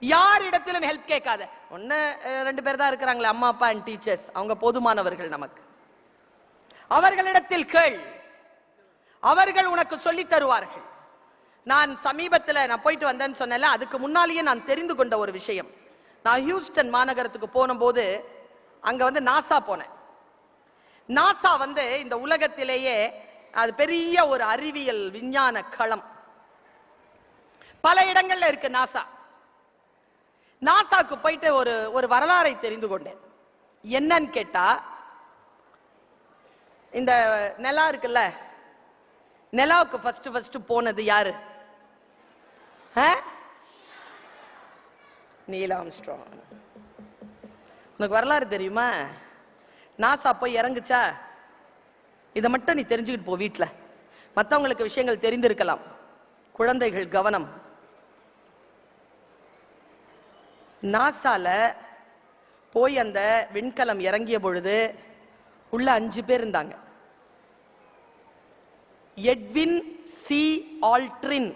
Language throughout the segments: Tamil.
யாரிடத்திலும் ஹெல்ப் கேட்காத. ஒன்னு 2 பேர் தான் இருக்கிறாங்களே, அம்மா அப்பா அண்ட் டீச்சர்ஸ், அவங்க போதுமானவர்கள் நமக்கு. அவர்களிடத்தில் கேள், அவர்கள் உனக்கு சொல்லி தருவார்கள். நான் சமீபத்தில் நான் போயிட்டு வந்தேன்னு சொன்னேன்ல, அதுக்கு முன்னாலேயே நான் தெரிந்து கொண்ட ஒரு விஷயம். நான் ஹியூஸ்டன் மாநகரத்துக்கு போன போது அங்க வந்து நாசா போனேன். நாசா வந்து இந்த உலகத்திலேயே அது பெரிய ஒரு அறிவியல் விஞ்ஞான களம். பல இடங்கள்ல இருக்கு நாசா. நாசாக்கு போயிட்டு ஒரு வரலாறை தெரிந்து கொண்டேன். என்னன்னு கேட்டா, இந்த நிலா இருக்குல்ல, நிலாவுக்கு ஃபர்ஸ்ட் போனது யாரு? Neil Armstrong. உனக்கு வரலாறு தெரியுமா? நாசா போய் இறங்குச்சா? இதை மட்டும் நீ தெரிஞ்சுக்கிட்டு போ. வீட்டில் மற்றவங்களுக்கு விஷயங்கள் தெரிந்திருக்கலாம். குழந்தைகள் கவனம். நாசால போய் அந்த விண்கலம் இறங்கிய பொழுது உள்ள 5 பேர் இருந்தாங்க. எட்வின் சி ஆல்ட்ரின்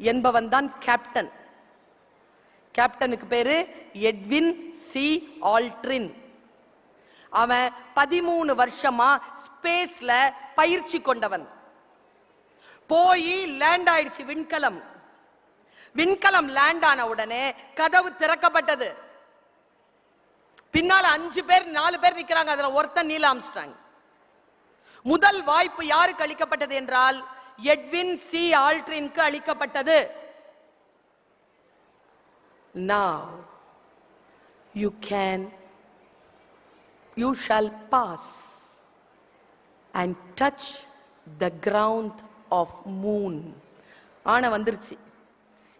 என்பவன் தான் கேப்டன். கேப்டனுக்கு பேரு எட்வின் சி ஆல்ட்ரின். அவன் 13 வருஷமா ஸ்பேஸ்ல பயிற்சி கொண்டவன். போய் லேண்ட் ஆயிடுச்சு விண்கலம். விண்கலம் லேண்ட் ஆன உடனே கதவு திறக்கப்பட்டது. பின்னால 5 பேர் 4 பேர் நிக்கிறாங்க. அதுல ஒருத்தன் நீல் ஆம்ஸ்ட்ராங். முதல் வாய்ப்பு யாருக்கு அளிக்கப்பட்டது என்றால் எட்வின் சி ஆல்ட்ரினுக்கு அளிக்கப்பட்டது. Now you shall pass and touch the ground of moon. ஆன வந்துருச்சு.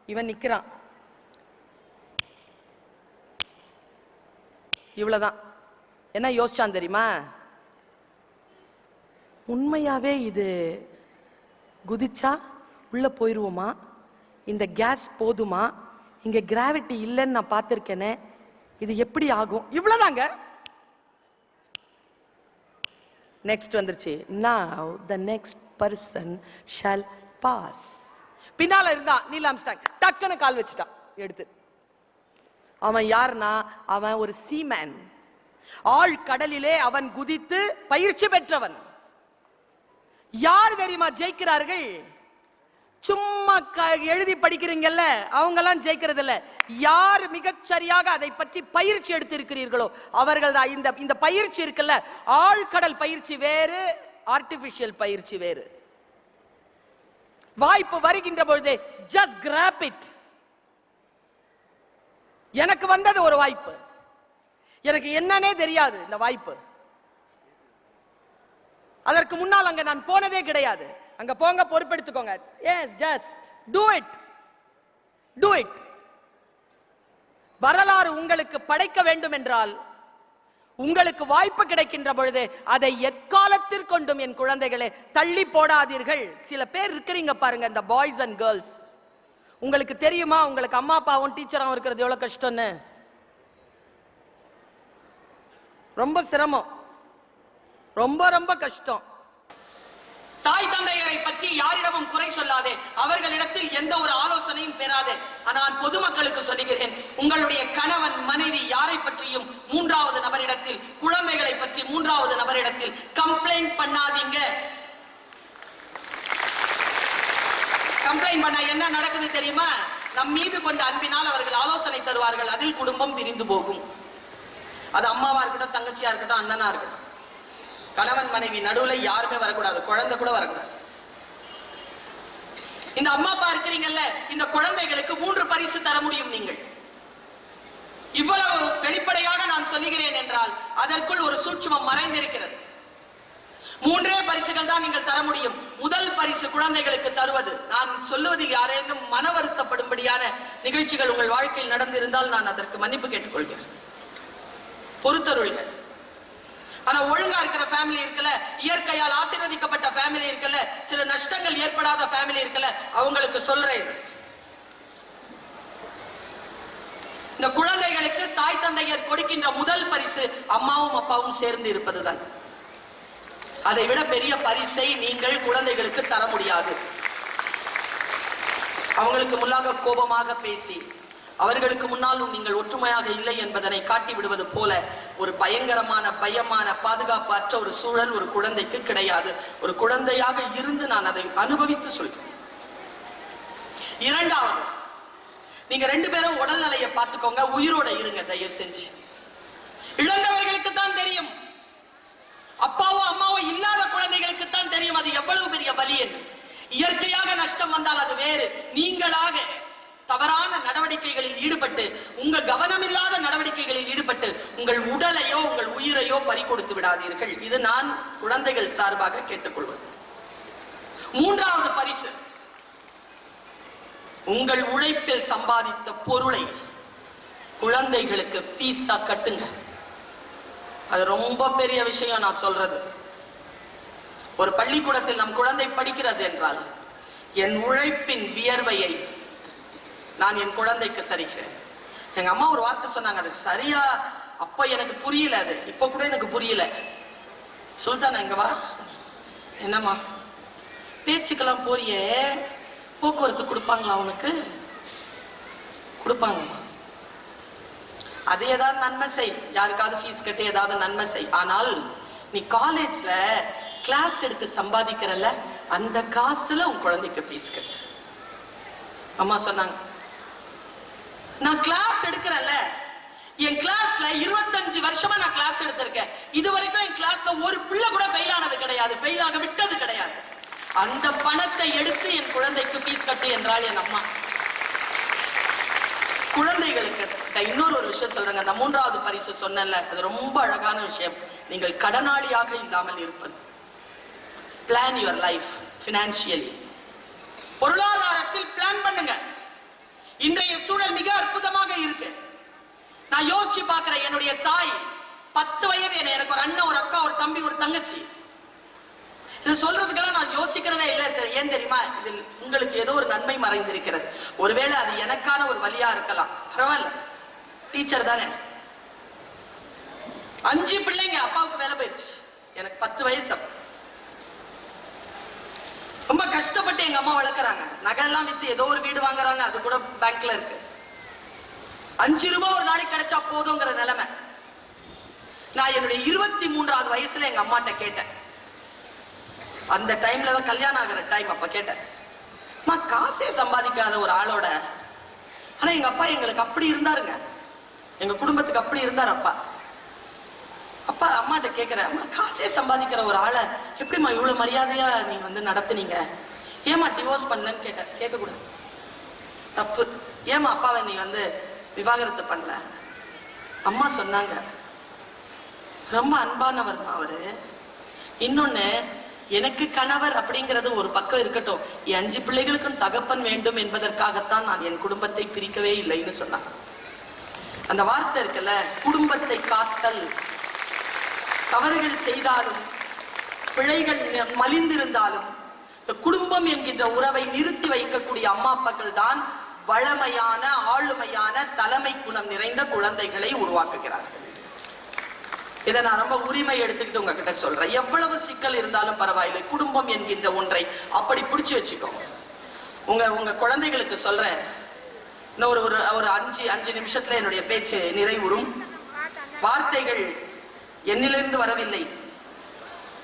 இவன் நிக்கிறான். இவ்வளவுதான். என்ன யோசிச்சான் தெரியுமா? உண்மையாவே இது குதிச்சா உள்ள போயிருவோமா? இந்த கேஸ் போதுமா? இங்க கிராவிட்டி இல்லைன்னு நான் பார்த்திருக்கேனே, இது எப்படி ஆகும்? இவ்வளவுதாங்க. நெக்ஸ்ட் வந்துருச்சு. Now the next person shall pass. பின்னால இருந்தான் நீல் ஆம்ஸ்ட்ராங். டக்குன்னு கால் வச்சுட்டான் எடுத்து. அவன் யாருன்னா, அவன் ஒரு சீமேன். ஆழ் கடலிலே அவன் குதித்து பயிற்சி பெற்றவன். யார் தெரியுமா ஜெயிக்கிறார்கள்? சும்மா எழுதி படிக்கிறீங்கல்ல, அவங்க எல்லாம் ஜெயிக்கிறது இல்ல. யார் மிகச்சரியாக அதை பற்றி பயிற்சி எடுத்து இருக்கிறீர்களோ அவர்கள் தான். இந்த பயிற்சி இருக்குல்ல, ஆழ்கடல் பயிற்சி வேறு, ஆர்டிபிஷியல் பயிற்சி வேறு. வாய்ப்பு வருகின்ற பொழுது just grab it. எனக்கு வந்தது ஒரு வாய்ப்பு. எனக்கு என்னன்னே தெரியாது இந்த வாய்ப்பு. அதற்கு முன்னால் அங்க நான் போனதே கிடையாது. அங்க போங்க, பொறுப்பெடுத்துக்கோங்க. Yes, just do it. Do it. வரலாறு உங்களுக்கு படைக்க வேண்டும் என்றால், உங்களுக்கு வாய்ப்பு கிடைக்கின்ற பொழுது அதை எக்காலத்திற்கொண்டும் என் குழந்தைகளே தள்ளி போடாதீர்கள். சில பேர் இருக்கிறீங்க பாருங்க, இந்த பாய்ஸ் அண்ட் கேர்ள்ஸ். உங்களுக்கு தெரியுமா உங்களுக்கு அம்மா அப்பாவும் டீச்சராகவும் இருக்கிறது எவ்வளவு கஷ்டம்னு? ரொம்ப சிரமம், ரொம்ப ரொம்ப கஷ்டம். தாய் தந்தையரை பற்றி யாரிடமும் குறை சொல்லாதே, அவர்களிடத்தில் எந்த ஒரு ஆலோசனையும் பெறாதே. நான் பொதுமக்களுக்கு சொல்லுகிறேன், உங்களுடைய கணவன் மனைவி யாரை பற்றியும் 3வது நபரிடத்தில், குழந்தைகளை பற்றி 3வது நபரிடத்தில் கம்ப்ளைண்ட் பண்ணாதீங்க. கம்ப்ளைண்ட் பண்ணா என்ன நடக்குது தெரியுமா? நம் மீது கொண்ட அன்பினால் அவர்கள் ஆலோசனை தருவார்கள், அதில் குடும்பம் பிரிந்து போகும். அது அம்மாவா இருக்கட்டும், தங்கச்சியா இருக்கட்டும், அண்ணனா இருக்கட்டும். கணவன் மனைவி நடுவுல யாருமே வரக்கூடாது, குழந்தை கூட வரக்கூடாது. இந்த அம்மா அப்பா இருக்கிறீங்கல்ல, இந்த குழந்தைகளுக்கு 3 பரிசு தர முடியும். நீங்கள் இவ்வளவு வெளிப்படையாக நான் சொல்லுகிறேன் என்றால் அதற்குள் ஒரு சூட்சுமம் மறைந்திருக்கிறது. 3 பரிசுகள் தான் நீங்கள் தர முடியும். முதல் பரிசு குழந்தைகளுக்கு தருவது. நான் சொல்லுவதில் யாரேனும் மன வருத்தப்படும்படியான நிகழ்ச்சிகள் உங்கள் வாழ்க்கையில் நடந்திருந்தால் நான் அதற்கு மன்னிப்பு கேட்டுக்கொள்கிறேன், பொறுத்தருள்கள். ஆனா ஒழுங்கா இருக்கிற ஃபேமிலி இருக்குல்ல, இயற்கையால் ஆசீர்வதிக்கப்பட்ட ஃபேமிலி இருக்குல்ல, சில நஷ்டங்கள் ஏற்படாத ஃபேமிலி இருக்குல்ல, அவங்களுக்கு சொல்றேன், இந்த குழந்தைகளுக்கு தாய் தந்தையர் கொடுக்கின்ற முதல் பரிசு அம்மாவும் அப்பாவும் சேர்ந்து இருப்பதுதான். அதை விட பெரிய பரிசை நீங்கள் குழந்தைகளுக்கு தர முடியாது. அவங்களுக்கு முன்னாக கோபமாக பேசி அவர்களுக்கு முன்னாலும் நீங்கள் ஒற்றுமையாக இல்லை என்பதனை காட்டி விடுவது போல ஒரு பயங்கரமான பயமான பாதுகாப்பு அற்ற ஒரு சூழல் ஒரு குழந்தைக்கு கிடையாது. ஒரு குழந்தையாக இருந்து நான் அதை அனுபவித்து சொல்கிறேன். இரண்டாவது, நீங்க 2 பேரும் உடல்நிலையை பார்த்துக்கோங்க, உயிரோட இருங்க தயவு செஞ்சு. இழந்தவர்களுக்கு தான் தெரியும், அப்பாவோ அம்மாவோ இல்லாத குழந்தைகளுக்கு தான் தெரியும் அது எவ்வளவு பெரிய வலி என்று. இயற்கையாக நஷ்டம் வந்தால் அது வேறு. நீங்களாக தவறான நடவடிக்கைகளில் ஈடுபட்டு, உங்க கவனமில்லாத நடவடிக்கைகளில் ஈடுபட்டு உங்கள் உடலையோ உங்கள் உயிரையோ பறிகொடுத்து விடாதீர்கள். இது நான் குழந்தைகள் சார்பாக கேட்டுக்கொள்வது. மூன்றாவது பரிசு, உங்கள் உழைப்பில் சம்பாதித்த பொருளை குழந்தைகளுக்கு பீஸா கட்டுங்க. அது ரொம்ப பெரிய விஷயம் நான் சொல்றது. ஒரு பள்ளிக்கூடத்தில் நம் குழந்தை படிக்கிறது என்றால் என் உழைப்பின் வியர்வையை நான் என் குழந்தைக்கு தருகிறேன். எங்க அம்மா ஒரு வார்த்தை சொன்னாங்க, அது சரியா அப்ப எனக்கு புரியல, அது இப்ப கூட எனக்கு புரியல. சுல்தான் எங்க வா, என்னம்மா பேச்சுக்கெல்லாம் போறியே, போக்குவரத்து கொடுப்பாங்களா உனக்கு? கொடுப்பாங்கம்மா. அது ஏதாவது நன்மை செய், யாருக்காவது ஃபீஸ் கட்டி ஏதாவது நன்மை செய். ஆனால் நீ காலேஜ்ல கிளாஸ் எடுத்து சம்பாதிக்கிறல்ல, அந்த காசுல உன் குழந்தைக்கு ஃபீஸ் கட்டு. அம்மா சொன்னாங்க, நான் கிளாஸ் எடுக்கிறேன்ல, என் கிளாஸ்ல 25 வருஷமா நான் கிளாஸ் எடுத்திருக்கேன், இது வரைக்கும் என் கிளாஸ்ல ஒரு பிள்ளை கூட ஃபெயில் ஆனது கிடையாது, ஃபெயில் ஆக விட்டது கிடையாது. அந்த பணத்தை எடுத்து என் குழந்தைக்கு ஃபீஸ் கட்டு என்றால் என் அம்மா. குழந்தைகளுக்கு இன்னொரு ஒரு விஷயம் சொல்றேங்க. அந்த மூன்றாவது பரிசு சொன்னல, அது ரொம்ப அழகான விஷயம். நீங்கள் கடனாளியாக இல்லாமல் இருப்பது. Plan your life financially. பொருளாதாரத்தில் பிளான் பண்ணுங்க. இன்றைய சூழல் மிக அற்புதமாக இருக்கு. நான் யோசிச்சு பார்க்கிறேன், என்னுடைய தாய் 10 வயது, எனக்கு ஒரு அண்ணன், ஒரு அக்கா, ஒரு தம்பி, ஒரு தங்கச்சி. இது சொல்றதுக்கெல்லாம் நான் யோசிக்கிறதே இல்லை. ஏன் தெரியுமா? இதில் உங்களுக்கு ஏதோ ஒரு நன்மை மறைந்திருக்கிறது. ஒருவேளை அது எனக்கான ஒரு வழியா இருக்கலாம், பரவாயில்ல, டீச்சர் தானே. 5 பிள்ளைங்க, அப்பாவுக்கு வேலை போயிடுச்சு, எனக்கு 10 வயசு. ரொம்ப கஷ்டப்பட்டு எங்க அம்மா வளர்க்குறாங்க. நகையெல்லாம் வித்து ஏதோ ஒரு வீடு வாங்குறாங்க, அது கூட பேங்க்ல இருக்கு. 5 ரூபாய் ஒரு நாளைக்கு கிடைச்சா போதுங்கிற நிலைமை. நான் என்னுடைய 23வது வயசுல எங்க அம்மாட்ட கேட்டேன். அந்த டைம்ல தான் கல்யாணம் ஆகிற டைம். அப்ப கேட்டேன், அம்மா காசே சம்பாதிக்காத ஒரு ஆளோட, ஆனா எங்க அப்பா எங்களுக்கு அப்படி இருந்தாருங்க, எங்க குடும்பத்துக்கு அப்படி இருந்தார் அப்பா. அப்பா அம்மாட்ட கேட்கிறேன், அம்மா காசே சம்பாதிக்கிற ஒரு ஆளை எப்படிம்மா இவ்வளவு மரியாதையா நீ நடத்துனீங்க? ஏமா டிவோர்ஸ் பண்ணலன்னு கேட்டேன். கேட்கக்கூடாது, தப்பு. ஏமா அப்பாவை நீ விவாகரத்து பண்ணல? அம்மா சொன்னாங்க, ரொம்ப அன்பானவர்மா அவரு. இன்னொன்னு, எனக்கு கணவர் அப்படிங்கிறது ஒரு பக்கம் இருக்கட்டும், என் 5 பிள்ளைகளுக்கும் தகப்பன் வேண்டும் என்பதற்காகத்தான் நான் என் குடும்பத்தை பிரிக்கவே இல்லைன்னு சொன்னாங்க. அந்த வார்த்தை இருக்குல்ல, குடும்பத்தை காத்தல். தவறுகள் செய்தாலும், பிழைகள் மலிந்திருந்தாலும், இந்த குடும்பம் என்கின்ற உறவை நிறுத்தி வைக்கக்கூடிய அம்மா அப்பாக்கள் தான் வளமையான, ஆளுமையான, தலைமை குணம் நிறைந்த குழந்தைகளை உருவாக்குகிறார்கள். இதை நான் ரொம்ப உரிமை எடுத்துக்கிட்டு உங்ககிட்ட சொல்றேன். எவ்வளவு சிக்கல் இருந்தாலும் பரவாயில்லை, குடும்பம் என்கின்ற ஒன்றை அப்படி பிடிச்சு வச்சுக்கோங்க. உங்க குழந்தைகளுக்கு சொல்றேன். இன்னும் ஒரு 5 நிமிஷத்துல என்னுடைய பேச்சு நிறைவுறும். வார்த்தைகள் என்னிலிருந்து வரவில்லை,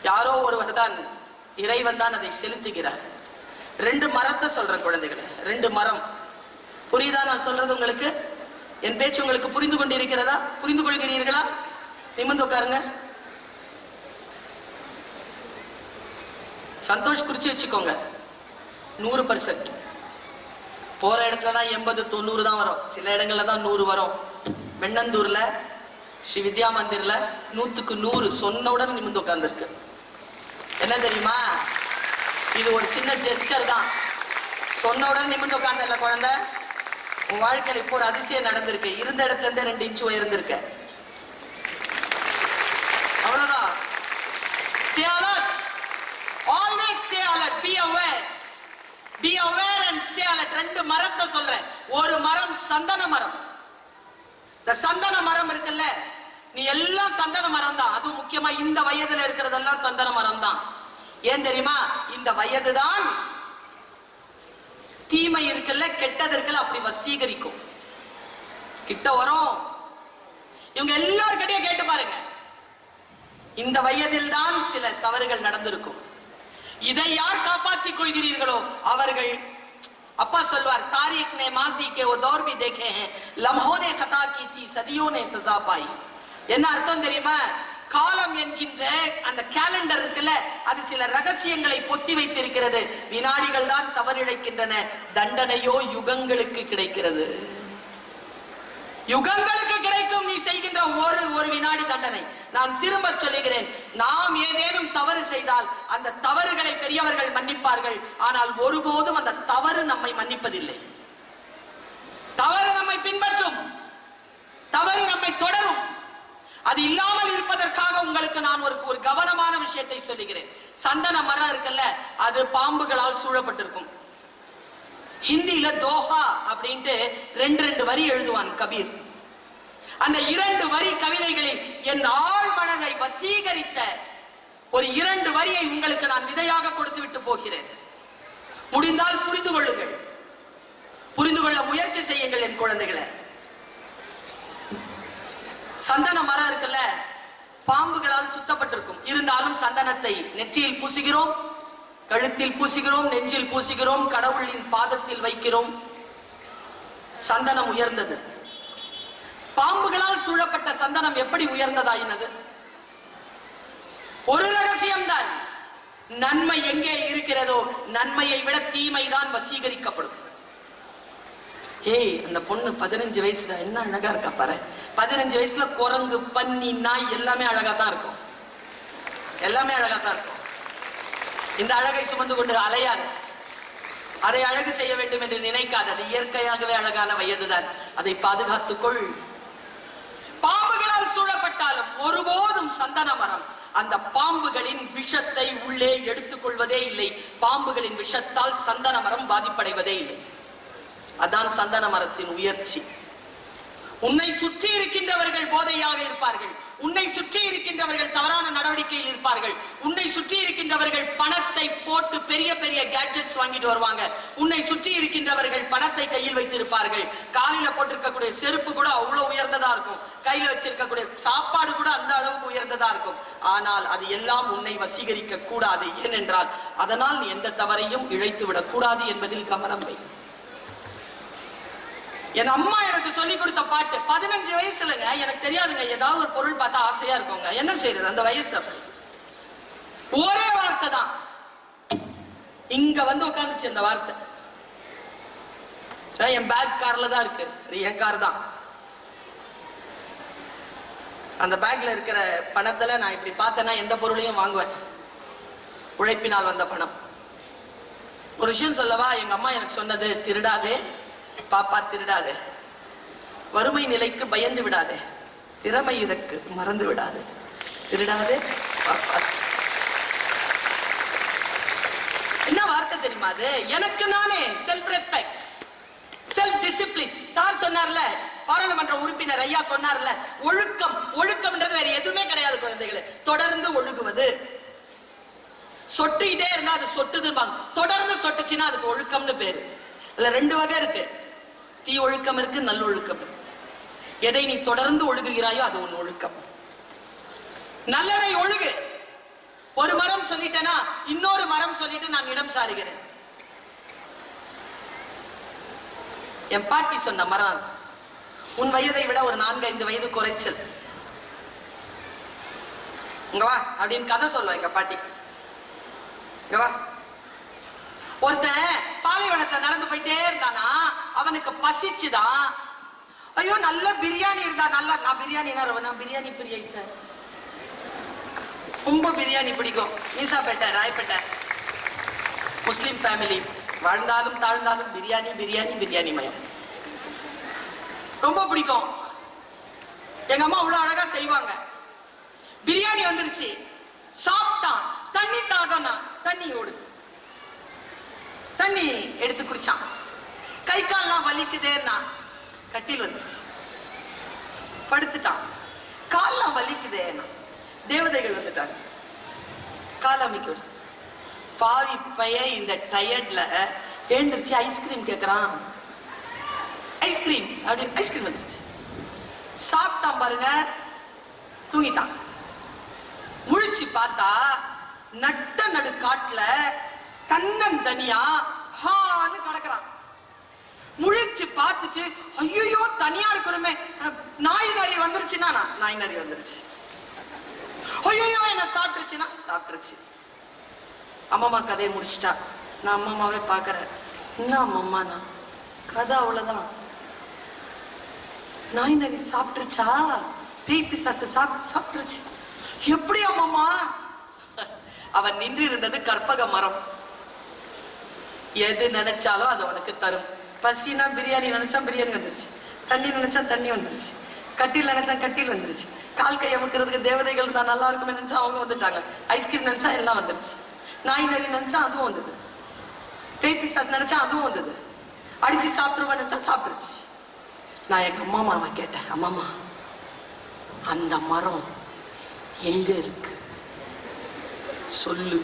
யாரோ ஒருவர் தான், இறைவன் தான் அதை செலுத்துகிறார். 2 மரத்தை சொல்றேன் குழந்தைகளை, 2 மரம். புரியுதா நான் சொல்றது உங்களுக்கு? என் பேச்சு உங்களுக்கு புரிந்து கொண்டிருக்கிறதா? புரிந்து கொள்கிறீர்களா? நிமிர்ந்து உட்காருங்க. சந்தோஷ் குறிச்சு வச்சுக்கோங்க. 100%. போற இடத்துலதான் 80-90 தான் வரும், சில இடங்கள்ல தான் 100 வரும். வெண்ணந்தூர்ல ஸ்ரீ வித்யா மந்திர்ல 100க்கு 100 சொன்னவுடன் நிமிர்ந்து உட்கார்ந்துருக்கு. என்ன தெரியுமா? இது ஒரு சின்ன ஜெஸ்டர் தான். சொன்னவுடன் நிமிர்ந்து உட்கார்ந்தல குழந்தை, உன் வாழ்க்கையில இப்போ ஒரு அதிசயம் நடந்திருக்கு. இருந்த இடத்துல இருந்தே 2 இன்ச் உயர்ந்திருக்க. அவ்வளவுதான். Stay alert. Always stay alert. Be aware. Be aware and stay alert. 2 மரத்தை சொல்றேன். ஒரு மரம் சந்தன மரம். இந்த சந்தன மரம் இருக்குல்ல, நீ எல்லாம் சந்தன மரம் தான். அது முக்கியமா இந்த வயதுல இருக்கிறதெல்லாம் சந்தன மரம் தான். ஏன் தெரியுமா? இந்த வயதுதான் தீமை இருக்குல்ல, கெட்டது இருக்குல்ல, அப்படி வசீகரிக்கும். கிட்ட வரும். இவங்க எல்லார்கிட்டயும் கேட்டு பாருங்க, இந்த வயதில் தான் சில தவறுகள் நடந்திருக்கும். இதை யார் காப்பாற்றிக் கொள்கிறீர்களோ அவர்கள், அப்பா சொல்வார், तारीख ने माजी के वो दौर भी देखे हैं, लम्हों ने खता की थी, सदियों ने सजा पाई. என்ன அர்த்தம் தெரியுமா? காலம் என்கின்ற அந்த கேலண்டர் இருக்குல்ல, அது சில ரகசியங்களை பொத்தி வைத்திருக்கிறது. வினாடிகள் தான் தவறிழைக்கின்றன, தண்டனையோ யுகங்களுக்கு கிடைக்கிறது. யுகங்களுக்கு கிடைக்கும் நீ செய்கின்ற ஒரு வினாடி தண்டனை. நான் திரும்ப சொல்லுகிறேன், நாம் ஏதேனும் தவறு செய்தால் அந்த தவறுகளை பெரியவர்கள் மன்னிப்பார்கள். ஆனால் ஒருபோதும் அந்த தவறு நம்மை மன்னிப்பதில்லை. தவறு நம்மை பின்பற்றும், தவறு நம்மை தொடரும். அது இல்லாமல் இருப்பதற்காக உங்களுக்கு நான் ஒரு கவனமான விஷயத்தை சொல்லுகிறேன். சந்தன மரம் இருக்குல்ல, அது பாம்புகளால் சூழப்பட்டிருக்கும். ஹிந்தியில தோஹா அப்படின்ட்டு ரெண்டு வரி எழுதுவான் கபீர். அந்த 2 வரி கவிதைகளில் என் ஆழ் மனதை வசீகரித்த ஒரு 2 வரியை உங்களுக்கு நான் விதையாக கொடுத்து விட்டு போகிறேன். முடிந்தால் புரிந்து கொள்ளுங்கள், புரிந்து கொள்ள முயற்சி செய்யுங்கள் என் குழந்தைகளை. சந்தன மரம் இருக்குல்ல, பாம்புகளால் சுத்தப்பட்டிருக்கும். இருந்தாலும் சந்தனத்தை நெற்றியில் பூசுகிறோம், கழுத்தில் பூசுகிறோம், நெஞ்சில் பூசுகிறோம், கடவுளின் பாதத்தில் வைக்கிறோம். சந்தனம் உயர்ந்தது. பாம்புகளால் சூழப்பட்ட சந்தனம் எப்படி உயர்ந்ததாயினது? ஒரு ரகசியம்தான், நன்மை எங்கே இருக்கிறதோ நன்மையை விட தீமைதான் வசீகரிக்கப்படும். ஏய், அந்த பொண்ணு 15 வயசுல என்ன அழகா இருக்கா பாரு. 15 வயசுல குரங்கு, பன்னி, நாய் எல்லாமே அழகா தான் இருக்கும், எல்லாமே அழகா தான் இருக்கும். இந்த அழகை சுமந்து கொண்டு அலையாது, அதை அழகு செய்ய வேண்டும் என்று நினைக்காது. அது இயற்கையாகவே அழகான வயதுதான், அதை பாதுகாத்துக்கொள். பாம்புகளால் சூழப்பட்டாலும் ஒருபோதும் சந்தன மரம் அந்த பாம்புகளின் விஷத்தை உள்ளே எடுத்துக் கொள்வதே இல்லை. பாம்புகளின் விஷத்தால் சந்தன மரம் பாதிப்படைவதே இல்லை. அதான் சந்தன மரத்தின் உயர்ச்சி. உன்னை சுற்றி இருக்கின்றவர்கள் போதையாக இருப்பார்கள், உன்னை சுற்றி இருக்கின்றவர்கள் தவறான நடவடிக்கையில் இருப்பார்கள், உன்னை சுற்றி இருக்கின்றவர்கள் பணத்தை போட்டு பெரிய பெரிய கேட்ஜெட்ஸ் வாங்கிட்டு வருவாங்க, உன்னை சுற்றி இருக்கின்றவர்கள் பணத்தை கையில் வைத்திருப்பார்கள், காலில போட்டிருக்கக்கூடிய செருப்பு கூட அவ்வளவு உயர்ந்ததா இருக்கும், கையில வச்சிருக்கக்கூடிய சாப்பாடு கூட அந்த அளவுக்கு உயர்ந்ததா இருக்கும். ஆனால் அது எல்லாம் உன்னை வசீகரிக்க கூடாது. ஏனென்றால் அதனால் நீ எந்த தவறையும் இழைத்து விடக் கூடாது என்பதில் கவனம் வை. என் அம்மா எனக்கு சொல்லி கொடுத்த பாட்டு 15 வயசுலங்க, எனக்கு தெரியாதுங்க, ஏதாவது ஒரு பொருள் பார்த்தா ஆசையா இருக்குங்க. என்ன செய்யறது, அந்த வயசு அப்படி. ஒரே வார்த்தை தான் இங்க வந்து உட்காந்துச்சு. அந்த வார்த்தை என் பேக் கார்ல தான் இருக்கு, என் கார் தான். அந்த பேக்ல இருக்கிற பணத்துல நான் இப்படி பார்த்தேன்னா எந்த பொருளையும் வாங்குவேன், உழைப்பினால் வந்த பணம். ஒரு விஷயம் சொல்லவா, எங்க அம்மா எனக்கு சொன்னது, திருடாதே பாப்பா, திருடாதே, வறுமை நிலைக்கு பயந்து விடாதே, திறமை இருக்கு மறந்து விடாதே, திருடாதே பாப்பா. என்ன வார்த்தை தெரியுமா அது? எனக்கு நானே self respect, self discipline. Sir சொன்னார்ல, பாராளுமன்ற உறுப்பினர் ஐயா சொன்னார்ல, ஒழுக்கம். ஒழுக்கம்ன்றது வேற எதுவுமே கிடையாது குழந்தைகளை. தொடர்ந்து ஒழுகுவது. சொட்டிட்டே இருந்தா அது சொட்டுதுப்பாங்க, தொடர்ந்து சொட்டுச்சுன்னா அதுக்கு ஒழுக்கம்னு பேரு. அதுல 2 வகை இருக்கு, தீ ஒழுக்கம் இருக்கு, நல்லொழுக்கம் இருக்கு. எதை நீ தொடர்ந்து ஒழுகுகிறாயோ அது உன் ஒழுக்கம். நல்லதை ஒழுகு. ஒரு மரம் சொல்லிட்டேனா இன்னொரு மரம் சொல்லிட்டு நான் இடம் சாருகிறேன். என் பாட்டி சொன்ன மரம், உன் வயதை விட ஒரு 4-5 வயது குறைச்சல். இங்க வா அப்படின்னு கதை சொல்லுவா எங்க பாட்டி. இங்க வா. ஒருத்தன் பாலைவனத்துல நடந்து போயிட்டே இருந்தானா, அவனுக்கு பசிச்சுதான். ஐயோ நல்ல பிரியாணி இருந்தா நல்லா, நான் பிரியாணி பிரியை சார், ரொம்ப பிரியாணி பிடிக்கும். மீசாப்பேட்டை, ராயப்பேட்டை முஸ்லிம் ஃபேமிலி, வாழ்ந்தாலும் தாழ்ந்தாலும் பிரியாணி பிரியாணி பிரியாணி மயம் ரொம்ப பிடிக்கும். எங்க அம்மா அவ்வளவு அழகா செய்வாங்க. பிரியாணி வந்துருச்சு, சாப்பிட்டான். தண்ணி தாகனா, தண்ணி ஓடுது, தண்ணி எடுத்து குடிச்சான். கை கால்லாம் வலிக்குதேன்னா கட்டில் வந்துருச்சு, படுத்துட்டான். கால்லாம் வலிக்குதேன்னா தேவதைகள் வந்துட்டாங்க, கால் அமைக்க. பாவி பையன் இந்த டயர்ட்ல எழுந்திருச்சு ஐஸ்கிரீம் கேட்கறான். ஐஸ்கிரீம் அப்படி ஐஸ்கிரீம் வந்துருச்சு. சாப்பிட்டான் பாருங்க, தூங்கிட்டான். முழிச்சு பார்த்தா நட்ட நடு காட்டுல தன்னன் தனியா ஹான்னு கிடக்குறான். முழிச்சு பார்த்துட்டு ஐயோ தனியா இருக்கிறோமே, நாய் நரி வந்துருச்சுன்னா நாய் நரி வந்துருச்சு, ஐயோ என்ன சாப்பிட்டுருச்சுன்னா சாப்பிட்டுருச்சு. அம்மாமா கதையை முடிச்சுட்டா. நான் அம்மாமாவே பாக்குறேன். என்ன அம்மா, நான் கதை அவ்வளவுதான். நாய் நரி சாப்பிட்டுருச்சா, பேய் பிசாசு சாப்பிட்டுருச்சு. எப்படி அம்மாமா? அவன் நின்று இருந்தது கற்பக மரம். எது நினைச்சாலும் அது அவனுக்கு தரும். பசினா பிரியாணி நினைச்சா பிரியாணி வந்துருச்சு, தண்ணி நினைச்சா தண்ணி வந்துருச்சு, கட்டில் நினைச்சா கட்டில் வந்துருச்சு, கால் கை அமுக்கிறதுக்கு தேவதைகள் தான் நல்லா இருக்குமே நினைச்சா அவங்க வந்துட்டாங்க, ஐஸ்கிரீம் நினைச்சா எல்லாம் வந்துருச்சு, நாய் நரி நினைச்சா அதுவும் வந்தது, பேய் பிசாசு நினைச்சா அதுவும் வந்தது, அடிச்சு சாப்பிடுவா நினைச்சா சாப்பிடுச்சு. நான் எங்க அம்மாமாவை கேட்டேன், அம்மாமா அந்த மரம் எங்க இருக்கு சொல்லு,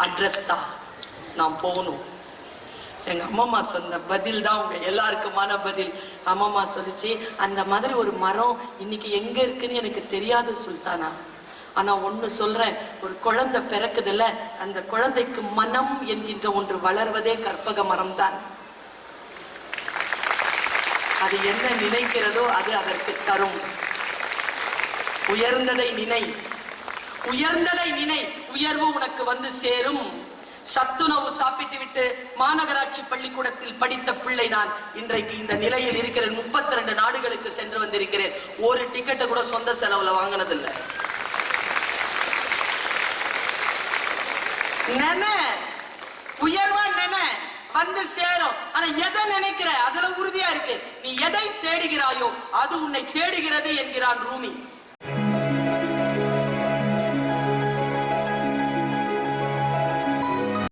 அட்ரஸ் தான், நான் போகணும். எங்க அம்மாமா சொன்ன பதில் தான் உங்க எல்லாருக்குமான பதில். அம்மாமா சொல்லிச்சு, அந்த மாதிரி ஒரு மரம் இன்னைக்கு எங்க இருக்குன்னு எனக்கு தெரியாது சுல்தானா, ஆனா ஒண்ணு சொல்றேன், ஒரு குழந்தை பிறக்குதுல்ல, அந்த குழந்தைக்கு மனம் என்கின்ற ஒன்று வளர்வதே கற்பக மரம் தான். அது என்ன நினைக்கிறதோ அது அதற்கு தரும். உயர்ந்ததை நினை, உயர்ந்ததை நினை, உயர்வு உனக்கு வந்து சேரும். சத்துணவு சாப்பிட்டு விட்டு மாநகராட்சி பள்ளிக்கூடத்தில் படித்த பிள்ளை நான். இன்றைக்கு இந்த நிலையில் இருக்கிறேன். 32 நாடுகளுக்கு சென்று வந்திருக்கிறேன். ஒரு டிக்கெட்டை கூட சொந்த செலவுல வாங்கினதில்லை. உயர்வா வந்து சேரும். ஆனா எதை நினைக்கிற அதுல உறுதியா இருக்கு. நீ எதை தேடுகிறாயோ அது உன்னை தேடுகிறது என்கிறான் ரூமி.